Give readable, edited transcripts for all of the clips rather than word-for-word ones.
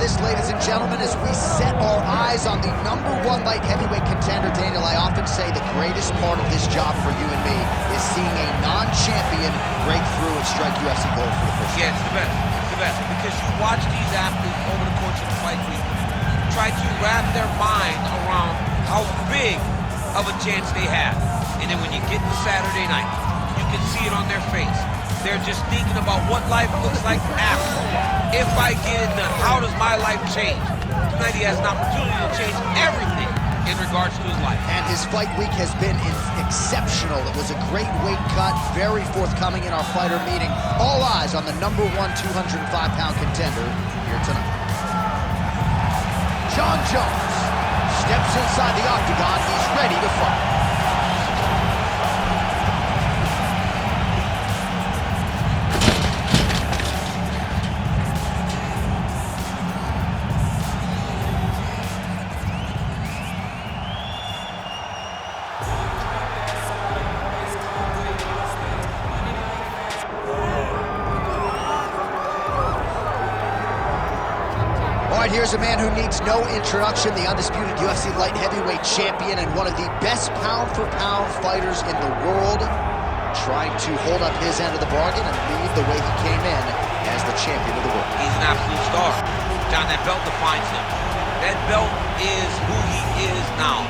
this, ladies and gentlemen, as we set our eyes on the #1 light heavyweight contender. Daniel, I often say the greatest part of this job for you and me is seeing a non-champion break through and strike UFC gold for the first time. Yeah, it's the best. It's the best. Because you watch these athletes over the course of the fight week try to wrap their mind around how big of a chance they have. And then when you get to Saturday night, you can see it on their face. They're just thinking about what life looks like after. If I get it done, how does my life change? Tonight he has an opportunity to change everything in regards to his life. And his fight week has been exceptional. It was a great weight cut, very forthcoming in our fighter meeting. All eyes on the #1 205-pound contender here tonight. Jon Jones steps inside the octagon. He's ready to fight. Here's a man who needs no introduction, the undisputed UFC light heavyweight champion and one of the best pound-for-pound fighters in the world, trying to hold up his end of the bargain and lead the way he came in as the champion of the world. He's an absolute star. John, that belt defines him. That belt is who he is now.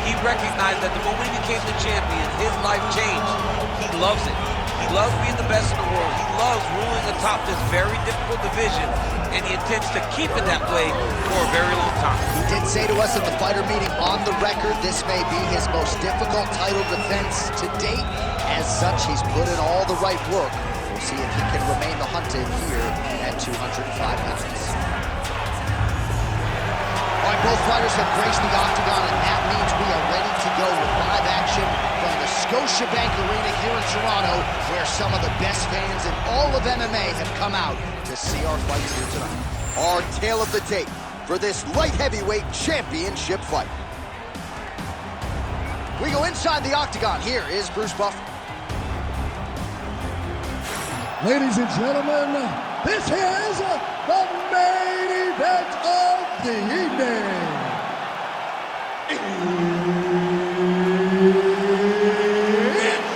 He recognized that the moment he became the champion, his life changed. He loves it. He loves being the best in the world. He loves ruling atop this very difficult division, and he intends to keep it that way for a very long time. He did say to us at the fighter meeting on the record, this may be his most difficult title defense to date. As such, he's put in all the right work. We'll see if he can remain the hunted here at 205 pounds. All right, both fighters have graced the octagon, and that means we are ready to go with live action from the Scotiabank Arena here in Toronto, where some of the best fans in all of MMA have come out to see our fights here tonight. Our tale of the tape for this light heavyweight championship fight. We go inside the octagon. Here is Bruce Buffer. Ladies and gentlemen, this is the main event of the evening. It's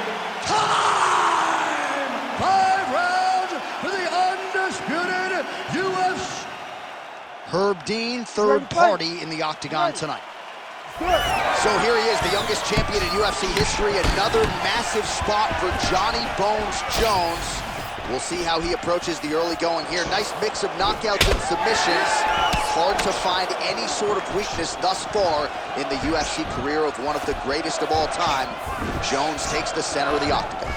time! 5 rounds for the undisputed UFC. Herb Dean, third party in the octagon tonight. So here he is, the youngest champion in UFC history. Another massive spot for Johnny Bones Jones. We'll see how he approaches the early going here. Nice mix of knockouts and submissions. Hard to find any sort of weakness thus far in the UFC career of one of the greatest of all time. Jones takes the center of the octagon.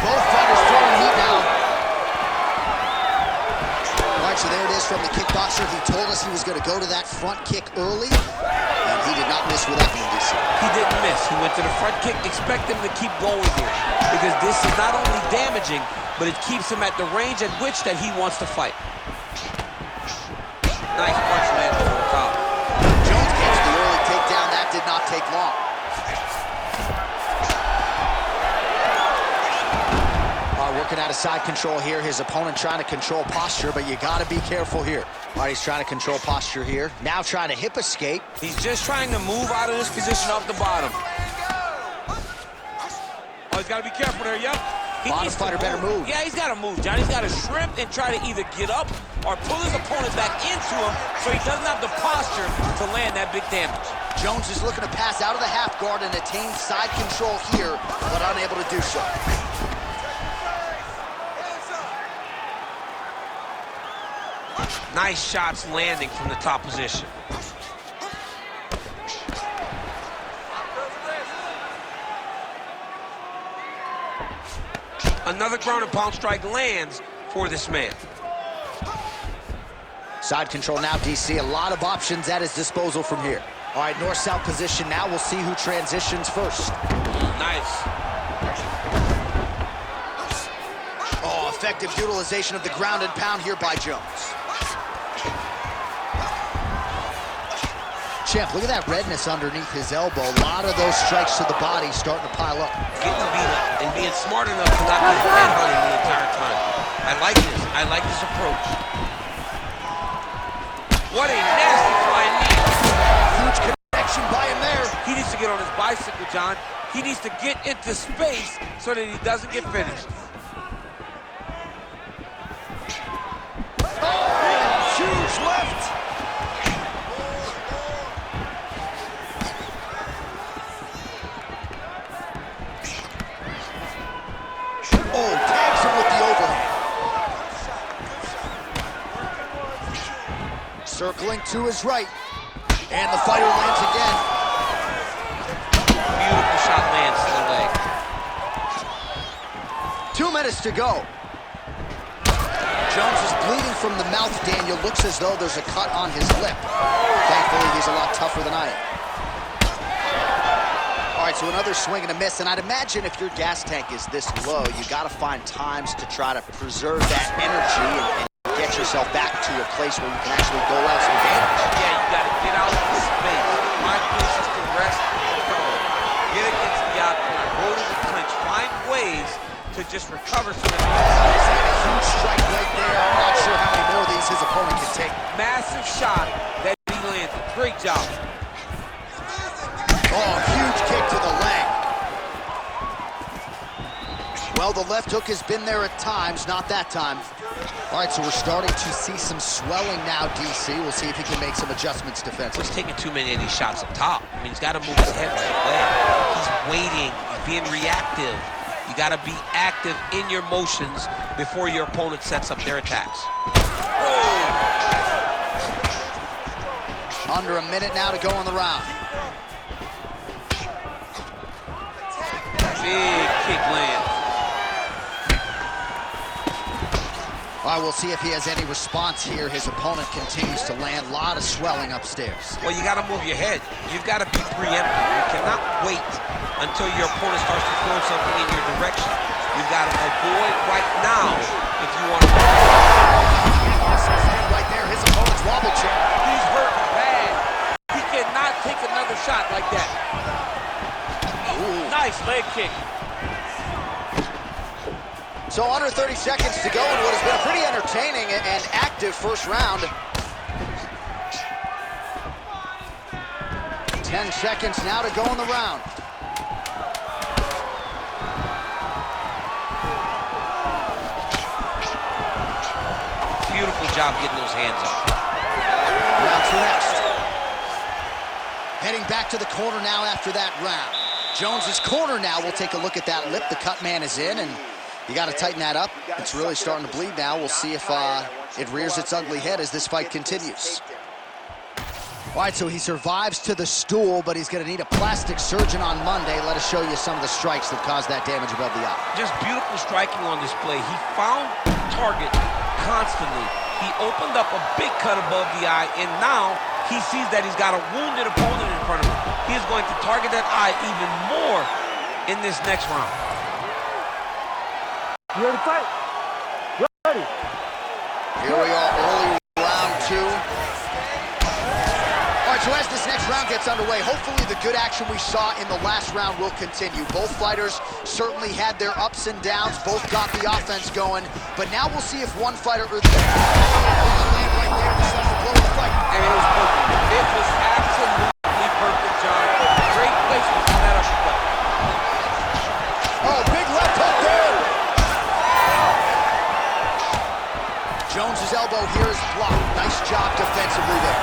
Both fighters throwing heat now. All right, so there it is from the kickboxer. He told us he was going to go to that front kick early, and he did not miss with that one, DC. He didn't miss. He went to the front kick. Expect him to keep going here, because this is not only damaging, but it keeps him at the range at which that he wants to fight. Nice punch landed from the top. Jones gets the early takedown. That did not take long. Working out of side control here. His opponent trying to control posture, but you got to be careful here. All right, he's trying to control posture here. Now trying to hip escape. He's just trying to move out of this position off the bottom. Oh, he's got to be careful there, yep. Bottom fighter better move. Yeah, he's got to move, John. He's got to shrimp and try to either get up or pull his opponent back into him so he doesn't have the posture to land that big damage. Jones is looking to pass out of the half guard and attain side control here, but unable to do so. Nice shots landing from the top position. Another ground and pound strike lands for this man. Side control now, DC. A lot of options at his disposal from here. All right, north-south position now. We'll see who transitions first. Nice. Oh, effective utilization of the ground and pound here by Jones. Champ, look at that redness underneath his elbow. A lot of those strikes to the body starting to pile up. Getting beat up and being smart enough to not be headhunting the entire time. I like this. I like this approach. What a nasty flying knee. Huge connection by him there. He needs to get on his bicycle, John. He needs to get into space so that he doesn't get finished. Oh, huge left. Oh, tags him with the overhand. Circling to his right. And the fighter lands again. Beautiful shot lands to the leg. 2 minutes to go. Jones is bleeding from the mouth, Daniel. Looks as though there's a cut on his lip. Thankfully, he's a lot tougher than I am. All right, so another swing and a miss, and I'd imagine if your gas tank is this low, you got to find times to try to preserve that energy and get yourself back to a place where you can actually go out some damage. Yeah, you got to get out of the space. My place is to rest and cover. Get against the octagon, go to the clinch, find ways to just recover some of the Huge strike right there. I'm not sure how many more of these his opponent can take. massive shot that he landed. Great job. Oh, huge kick to the leg. Well, the left hook has been there at times, not that time. All right, so we're starting to see some swelling now, DC. We'll see if he can make some adjustments defensively. He's taking too many of these shots up top. I mean, he's got to move his head right away. He's waiting, he's being reactive. You got to be active in your motions before your opponent sets up their attacks. Oh. Under a minute now to go in the round. Big kick lands. All right, we'll see if he has any response here. His opponent continues to land. A lot of swelling upstairs. Well, you got to move your head. You've got to be preemptive. You cannot wait until your opponent starts to throw something in your direction. You've got to avoid right now if you want to. Right there, his opponent's wobble check. He's hurt bad. He cannot take another shot like that. Ooh. Nice leg kick. So under 30 seconds to go in what has been a pretty entertaining and active first round. 10 seconds now to go in the round. Beautiful job getting those hands up. Round two next. Heading back to the corner now after that round. Jones's corner now. We'll take a look at that lip. The cut man is in, and you got to tighten that up. It's really starting to bleed now. We'll see if it rears its ugly head as this fight continues. All right, so he survives to the stool, but he's going to need a plastic surgeon on Monday. Let us show you some of the strikes that caused that damage above the eye. Just beautiful striking on display. He found target constantly. He opened up a big cut above the eye, and now he sees that he's got a wounded opponent in front of him. He is going to target that eye even more in this next round. You ready to fight? Ready. Here we are, early round two. All right, so as this next round gets underway, hopefully the good action we saw in the last round will continue. Both fighters certainly had their ups and downs. Both got the offense going. But now we'll see if one fighter or the other. Right there, decides to blow the fight. And it was perfect. It was absolutely perfect, John. Great placement on that uppercut. Oh, big left hook there. Jones's elbow here is blocked. Nice job defensively there.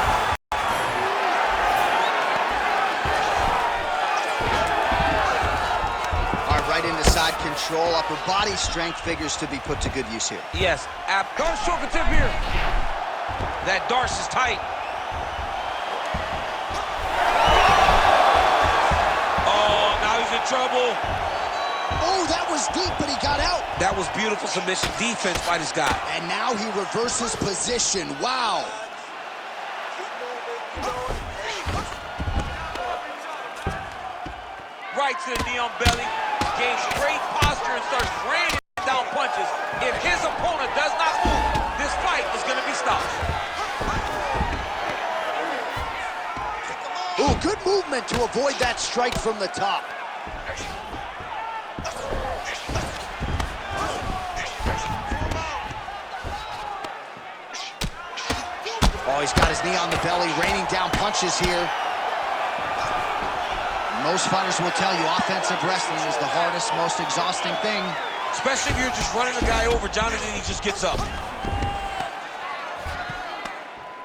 All right, right into side control. Upper body strength figures to be put to good use here. Yes, don't stroke a tip here. That Darce is tight. Oh, now he's in trouble. Oh, that was deep, but he got out. That was beautiful submission defense by this guy. And now he reverses position. Wow. Right to the knee on belly. Gains great posture and starts raining down punches. If his opponent does not move, this fight is going to be stopped. Good movement to avoid that strike from the top. Oh, he's got his knee on the belly, raining down punches here. Most fighters will tell you offensive wrestling is the hardest, most exhausting thing. Especially if you're just running a guy over, Jonathan, he just gets up.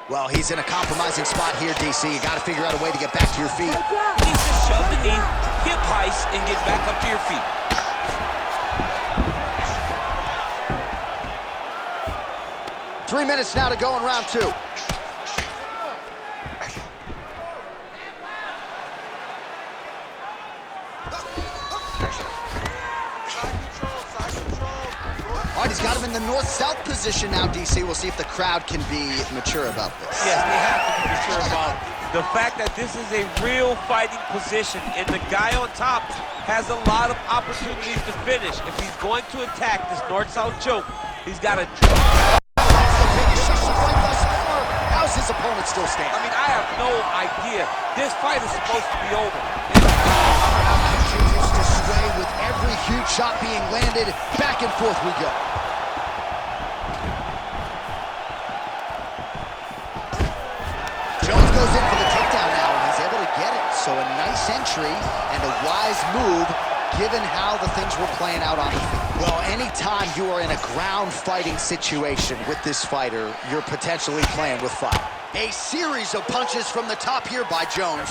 Well, he's in a compromising spot here, DC. You got to figure out a way to get back to your feet. He needs to shove the knee, hip heist, and get back up to your feet. 3 minutes now to go in round 2. All right, he's got him in the north-south position now, DC. We'll see if the crowd can be mature about this. Yes, they have to be mature about the fact that this is a real fighting position, and the guy on top has a lot of opportunities to finish. If he's going to attack this north-south choke, he's got to... That's the biggest shot of the fight thus far. How's his opponent still standing? I mean, I have no idea. This fight is supposed to be over. Continues to sway with every huge shot being landed. Back and forth we go. Jones goes in for the takedown now, and he's able to get it. So a nice entry and a wise move, given how the things were playing out on the field. Well, anytime you are in a ground fighting situation with this fighter, you're potentially playing with fire. A series of punches from the top here by Jones.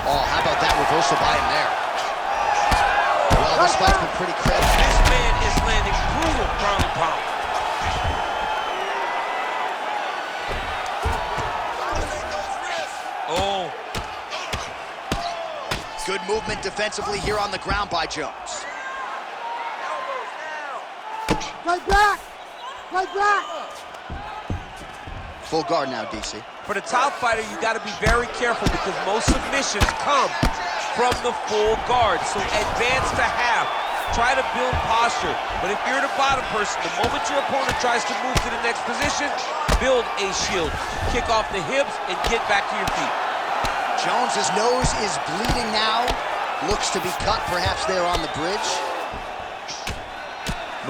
Oh, how about that reversal by him there? Well, this fight's been pretty credible. This man is landing brutal ground and pound. Oh. Good movement defensively here on the ground by Jones. Fight back! Fight back! Full guard now, DC. For the top fighter, you got to be very careful because most submissions come from the full guard. So advance to half. Try to build posture. But if you're the bottom person, the moment your opponent tries to move to the next position, build a shield. Kick off the hips and get back to your feet. Jones's nose is bleeding now. Looks to be cut, perhaps there on the bridge.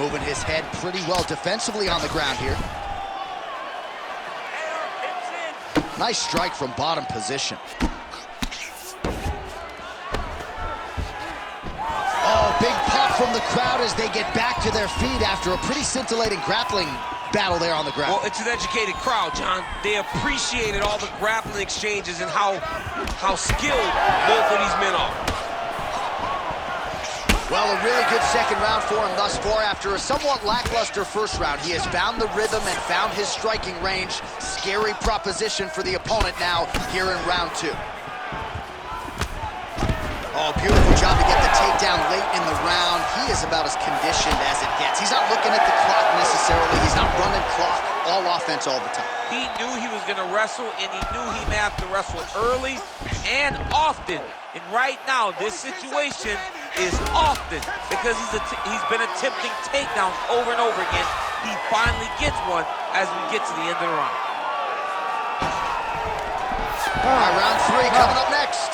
Moving his head pretty well defensively on the ground here. Nice strike from bottom position. Oh, big pop from the crowd as they get back to their feet after a pretty scintillating grappling battle there on the ground. Well, it's an educated crowd, John. They appreciated all the grappling exchanges and how skilled both of these men are. Well, a really good second round for him thus far. After a somewhat lackluster first round, he has found the rhythm and found his striking range. Scary proposition for the opponent now here in round 2. Oh, beautiful job to get the takedown late in the round. He is about as conditioned as it gets. He's not looking at the clock necessarily. He's not running clock, all offense all the time. He knew he was going to wrestle, and he knew he may have to wrestle early and often. And right now, this situation is often because he's been attempting takedowns over and over again. He finally gets one as we get to the end of the round. All right, round 3 coming up next.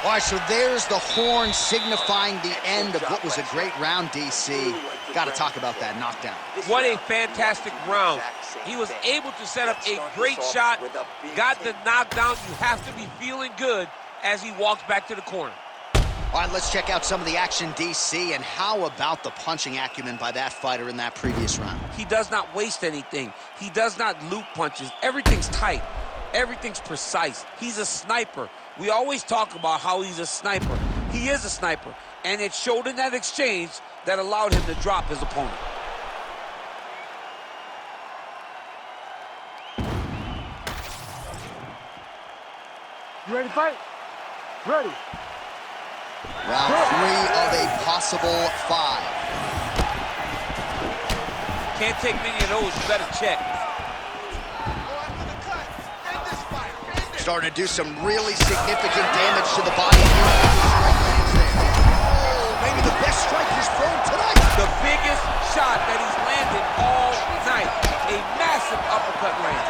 All right, so there's the horn signifying the end of what was a great round, DC. Got to talk about that knockdown. What a fantastic round. He was able to set up a great shot, got the knockdown. You have to be feeling good as he walks back to the corner. All right, let's check out some of the action, DC, and how about the punching acumen by that fighter in that previous round? He does not waste anything. He does not loop punches. Everything's tight. Everything's precise. He's a sniper. We always talk about how he's a sniper. He is a sniper, and it showed in that exchange that allowed him to drop his opponent. You ready to fight? Ready. Round 3 of a possible 5. Can't take many of those. You better check. Starting to do some really significant damage to the body here. Oh, maybe the best strike he's thrown tonight. The biggest shot that he's landed all night. A massive uppercut land.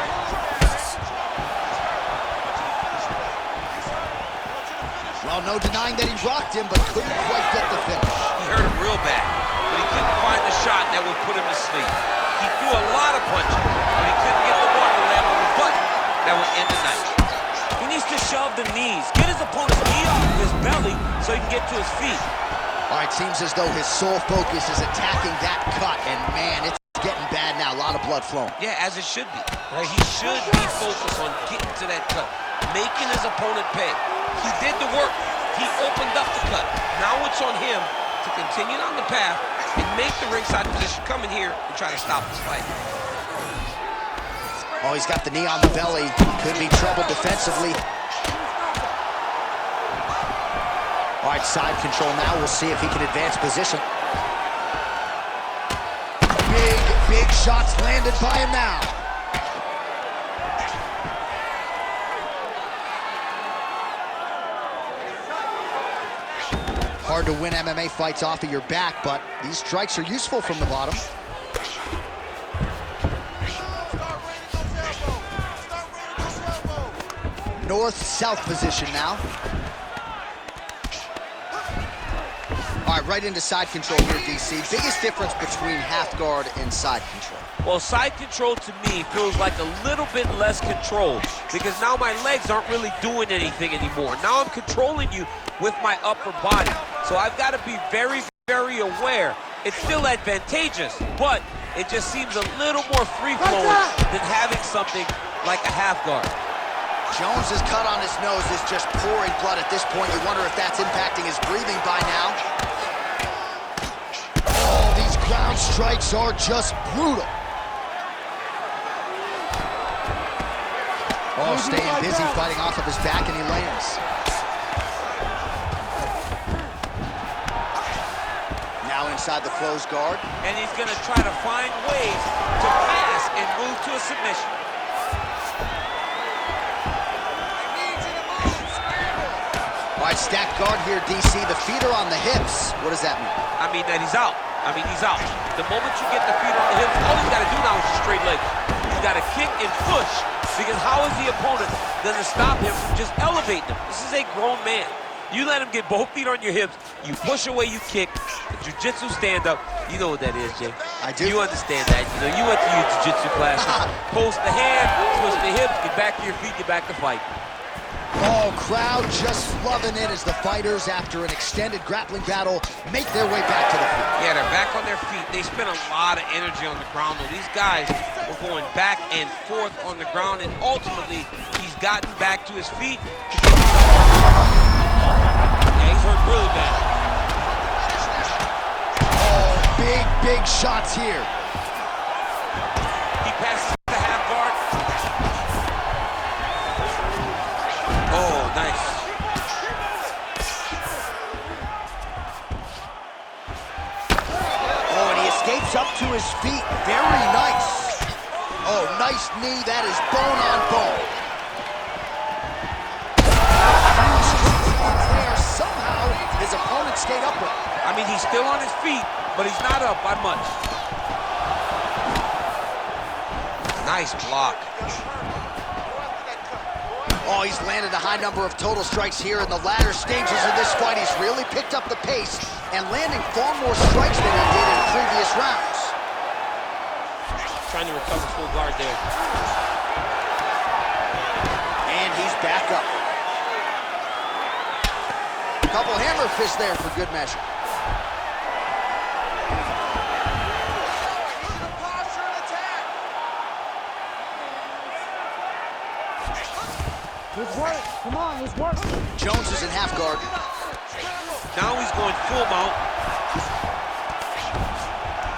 No denying that he rocked him, but couldn't quite get the finish. He hurt him real bad, but he couldn't find the shot that would put him to sleep. He threw a lot of punches, but he couldn't get the one to land on the button that would end the night. He needs to shove the knees, get his opponent's knee off of his belly so he can get to his feet. All right, seems as though his sole focus is attacking that cut, and man, it's getting bad now. A lot of blood flowing. Yeah, as it should be. Right? He should be focused on getting to that cut, making his opponent pay. He did the work. He opened up the cut. Now it's on him to continue on the path and make the ringside position, come in here and try to stop this fight. Oh, he's got the knee on the belly. Could be trouble defensively. All right, side control now. We'll see if he can advance position. Big shots landed by him now. Hard to win MMA fights off of your back, but these strikes are useful from the bottom. North-south position now. All right, right into side control here, DC. Biggest difference between half guard and side control? Well, side control to me feels like a little bit less control because now my legs aren't really doing anything anymore. Now I'm controlling you with my upper body. So I've got to be very, very aware. It's still advantageous, but it just seems a little more free-flowing than having something like a half guard. Jones's cut on his nose is just pouring blood at this point. You wonder if that's impacting his breathing by now. Oh, these ground strikes are just brutal. Oh, staying busy fighting off of his back, and he lands. Now inside the closed guard. And he's going to try to find ways to pass and move to a submission. All right, stacked guard here, DC. The feet are on the hips. What does that mean? I mean that he's out. He's out. The moment you get the feet on the hips, all he's got to do now is just straight legs. He's got to kick and push, because how is the opponent going to stop him from just elevating him? This is a grown man. You let him get both feet on your hips, you push away, you kick, the jiu-jitsu stand-up. You know what that is, Jay. I do. You understand that. You know, you went to your jiu-jitsu classes. Post the hand, twist the hips, get back to your feet, get back to fight. Oh, crowd just loving it as the fighters, after an extended grappling battle, make their way back to the feet. Yeah, they're back on their feet. They spent a lot of energy on the ground, though. These guys were going back and forth on the ground, and ultimately, he's gotten back to his feet. Yeah, he's hurt really bad. Oh, big shots here. He passes the half guard. Oh, nice. Oh, and he escapes up to his feet. Very nice. Oh, nice knee. That is bone on bone. There, somehow, his opponent stayed upright. I mean, he's still on his feet, but he's not up by much. Nice block. Oh, he's landed a high number of total strikes here in the latter stages of this fight. He's really picked up the pace and landing far more strikes than he did in previous rounds. Trying to recover full guard there. And he's back up. Couple hammer fists there for good measure. Let's work. Come on, let's work. Jones is in half guard. Now he's going full mount.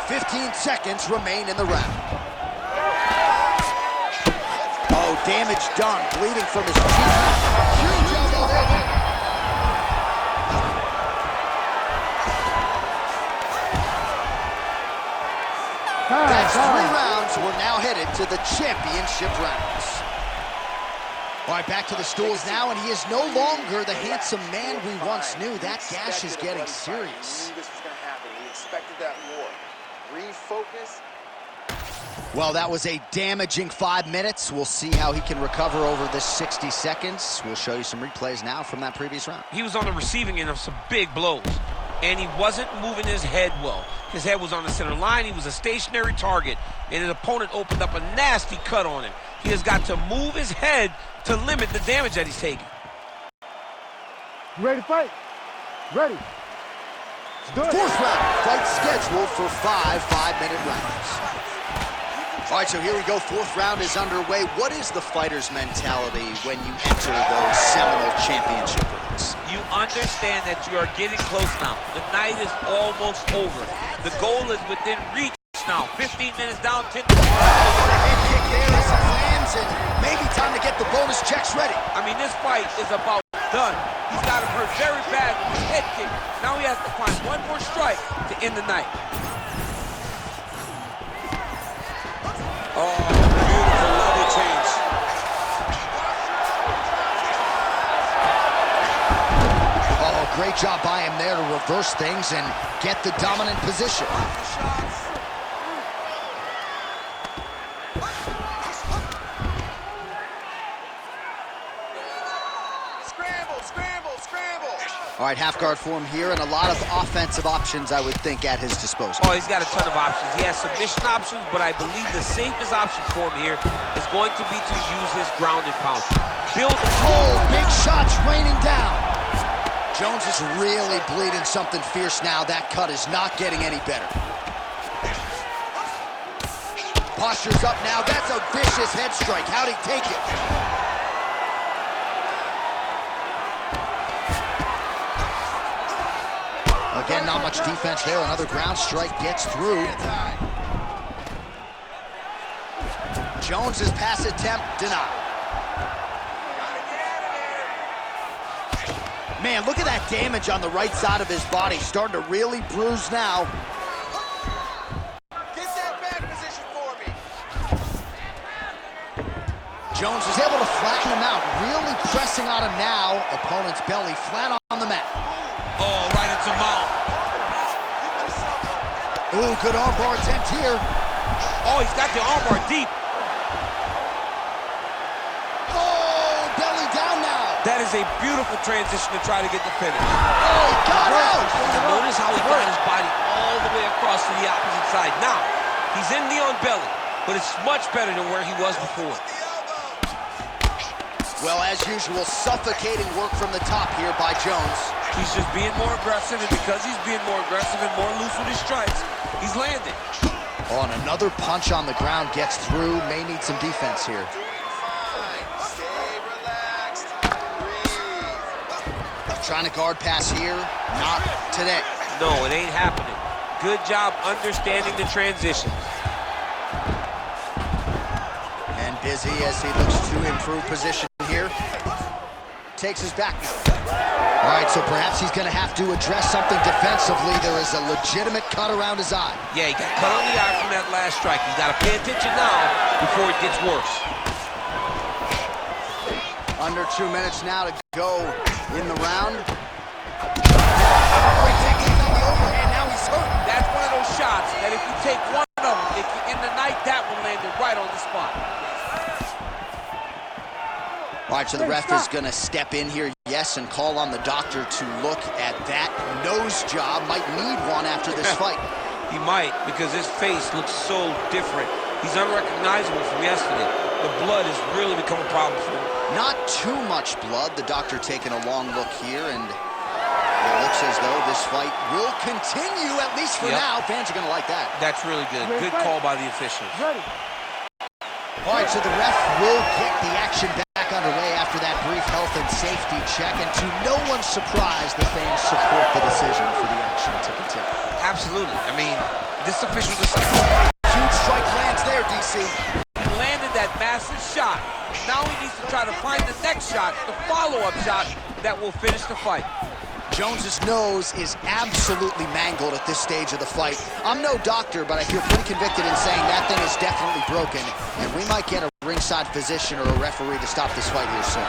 15 seconds remain in the round. Oh, damage done. Bleeding from his cheek. Huge elbow there. That's 3 rounds. We're now headed to the championship rounds. All right, back to the stools now, and he is no longer the handsome man we once knew. That gash is getting serious. We knew this was going to happen. We expected that more. Refocus. Well, that was a damaging 5 minutes. We'll see how he can recover over this 60 seconds. We'll show you some replays now from that previous round. He was on the receiving end of some big blows, and he wasn't moving his head well. His head was on the center line. He was a stationary target, and his opponent opened up a nasty cut on him. He has got to move his head to limit the damage that he's taking. You ready to fight? Ready. Fourth round, fight scheduled for 5 5-minute rounds. All right, so here we go. Fourth round is underway. What is the fighter's mentality when you enter those seminal championship rounds? You understand that you are getting close now. The night is almost over. The goal is within reach now. 15 minutes down, 10. A head kick there as it lands, and maybe time to get the bonus checks ready. I mean, this fight is about done. He's got him hurt very bad with his head kick. Now he has to find one more strike to end the night. Oh, beautiful level change. Oh, great job by him there to reverse things and get the dominant position. All right, half guard form here, and a lot of offensive options, I would think, at his disposal. Oh, he's got a ton of options. He has submission options, but I believe the safest option for him here is going to be to use his ground and pound. Build. Oh, big shots raining down. Jones is really bleeding something fierce now. That cut is not getting any better. Posture's up now. That's a vicious head strike. How'd he take it? Again, not much defense there. Another ground strike gets through. Jones's pass attempt denied. Man, look at that damage on the right side of his body. Starting to really bruise now. Get that back position for me. Jones is able to flatten him out. Really pressing on him now. Opponent's belly flat on the mat. Oh, right into mouth. Ooh, good armbar attempt here. Oh, he's got the armbar deep. Oh, belly down now. That is a beautiful transition to try to get the finish. Oh, he got out. Notice how he got his body all the way across to the opposite side. Now, he's in the on belly, but it's much better than where he was before. Well, as usual, suffocating work from the top here by Jones. He's just being more aggressive, and because he's being more aggressive and more loose with his strikes, he's landing. Oh, and another punch on the ground gets through. May need some defense here. Stay relaxed. Breathe. Trying to guard pass here. Not today. No, it ain't happening. Good job understanding the transition. And busy as he looks to improve position here. Takes his back. All right, so perhaps he's going to have to address something defensively. There is a legitimate cut around his eye. Yeah, he got cut on the eye from that last strike. He's got to pay attention now before it gets worse. Under 2 minutes now to go in the round. Great technique on the overhand. Now he's hurt. That's one of those shots that if you take one of them, if you end the night, that one landed right on the spot. All right, so the ref is going to step in here, yes, and call on the doctor to look at that nose job. Might need one after this fight. He might, because his face looks so different. He's unrecognizable from yesterday. The blood has really become a problem for him. Not too much blood. The doctor taking a long look here, and it looks as though this fight will continue, at least for now. Fans are going to like that. That's really good. Good call by the officials. Ready. All right, so the ref will get the action back underway after that brief health and safety check, and to no one's surprise, the fans support the decision for the action to continue. Absolutely. I mean, this official decided. Huge strike lands there, DC. He landed that massive shot. Now he needs to try to find the next shot, the follow-up shot that will finish the fight. Jones's nose is absolutely mangled at this stage of the fight. I'm no doctor, but I feel pretty convicted in saying that thing is definitely broken, and we might get a ringside physician or a referee to stop this fight here soon.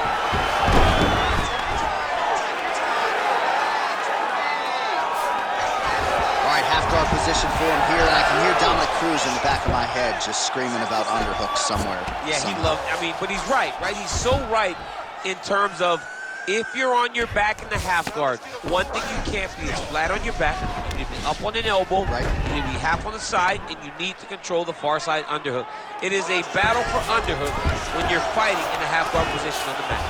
All right, right, half guard position for him here, and I can hear Dominic Cruz in the back of my head just screaming about underhooks somewhere. Yeah, he loved, but he's right? He's so right in terms of if you're on your back in the half guard, one thing you can't be is flat on your back. You need to be up on an elbow. Right. You need to be half on the side, and you need to control the far side underhook. It is a battle for underhook when you're fighting in a half guard position on the mat.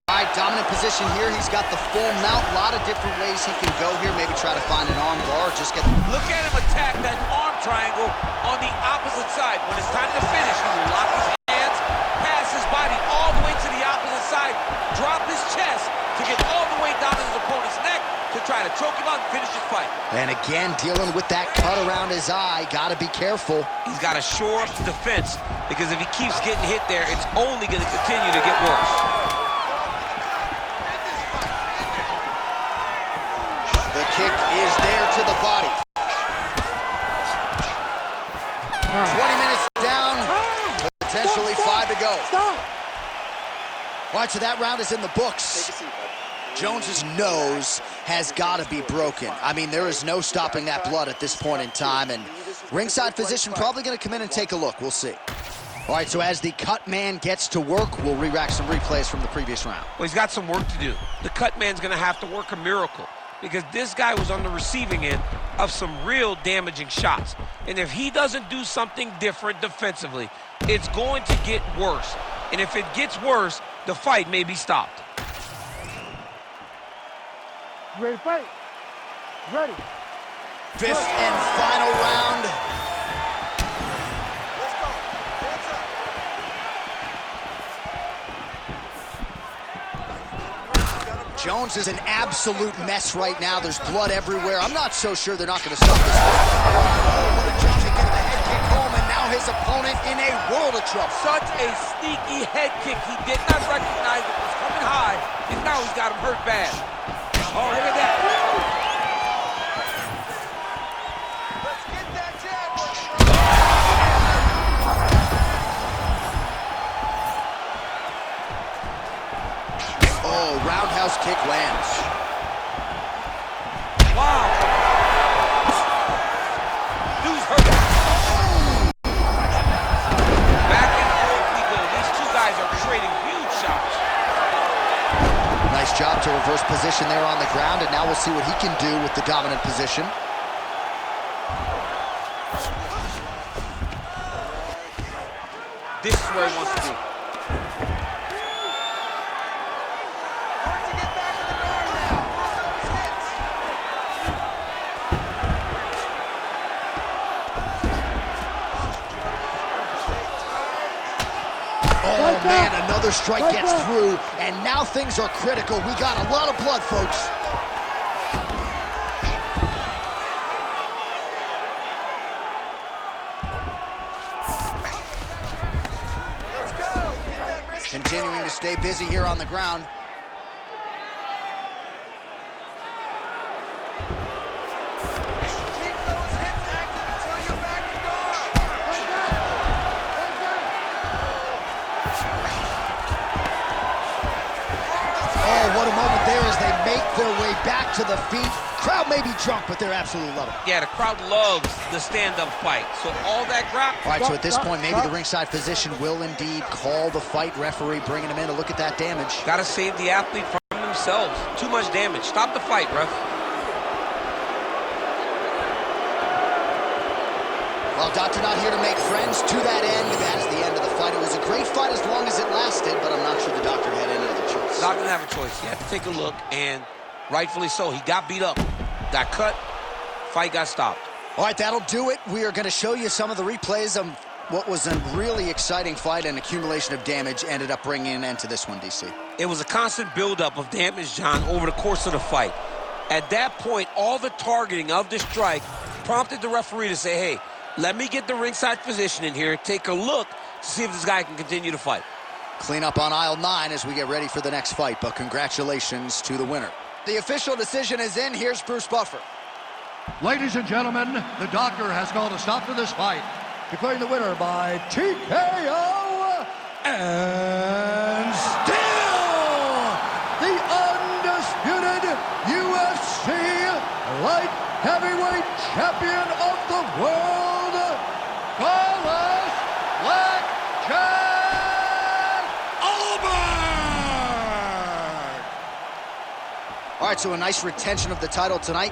All right, dominant position here. He's got the full mount. A lot of different ways he can go here. Maybe try to find an arm bar or just get... Look at him attack that arm triangle on the opposite side. When it's time to finish, he will lock his hands, pass his body all the way to the opposite side, drop his chest to get all the way down to his opponent's neck to try to choke him out and finish his fight. And again, dealing with that cut around his eye. Got to be careful. He's got to shore up the defense, because if he keeps getting hit there, it's only going to continue to get worse. The kick is there to the body. 20 minutes down, potentially 5 to go. Stop! All right, so that round is in the books. Jones's nose has got to be broken. I mean, there is no stopping that blood at this point in time, and ringside physician probably going to come in and take a look. We'll see. All right, so as the cut man gets to work, we'll re-rack some replays from the previous round. Well, he's got some work to do. The cut man's going to have to work a miracle, because this guy was on the receiving end of some real damaging shots. And if he doesn't do something different defensively, it's going to get worse. And if it gets worse, the fight may be stopped. You ready to fight? Ready. Fifth and final round. Let's go. Hands up. Jones is an absolute mess right now. There's blood everywhere. I'm not so sure they're not going to stop this. Oh, the jump to get the head kick home, and now his opponent in a world of trouble. Such a sneaky head kick. He did not recognize it was coming high, and now he's got him hurt bad. Oh, look at that. Let's get that jab. Oh, roundhouse kick lands. Wow. Dude's hurt. Back and forth we go. These two guys are trading huge shots. Nice job to reverse position there on the ground, and now we'll see what he can do with the dominant position. This is where he wants to be. Hard to get back in the guard now. Those hits. Oh, man, another strike gets through, and now things are critical. We got a lot of blood, folks. Let's go. Get that wrist. Continuing to stay busy here on the ground. Keep those hits active until you're back in guard. Oh, what a moment there as they make their way back to the feet. Crowd may be drunk, but they're absolutely loving it. Yeah, the crowd loves the stand-up fight. So all that crowd. All right, so at this point, maybe the ringside physician will indeed call the fight. Referee bringing him in to look at that damage. Got to save the athlete from themselves. Too much damage. Stop the fight, ref. Well, Doctor not here to make friends. To that end, that is the end of the fight. It was a great fight as long as it lasted, but I'm not sure the doctor had any other choice. Doc didn't have a choice. He had to take a look, and rightfully so. He got beat up, got cut, fight got stopped. All right, that'll do it. We are going to show you some of the replays of what was a really exciting fight, and accumulation of damage ended up bringing an end to this one, DC. It was a constant buildup of damage, John, over the course of the fight. At that point, all the targeting of the strike prompted the referee to say, hey, let me get the ringside physician in here, take a look to see if this guy can continue to fight. Clean up on aisle 9 as we get ready for the next fight, but congratulations to the winner. The official decision is in. Here's Bruce Buffer. Ladies and gentlemen, the doctor has called a stop to this fight, declaring the winner by TKO, and still the undisputed UFC light heavyweight All right, so a nice retention of the title tonight.